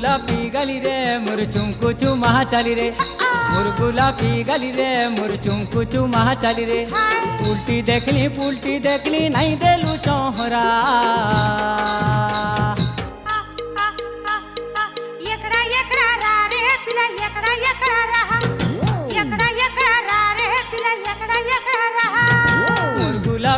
गुलाबी गली रे मोर चुमकुचु महा चाली रे मोर गुलाबी गली रे मोर चुमकुचु महा चाली रे उल्टी देखली नहीं देलू चौहरा एकड़ा एकड़ा रा रे पिला एकड़ा एकड़ा रहा एकड़ा एकड़ा रा रे पिला एकड़ा एकड़ा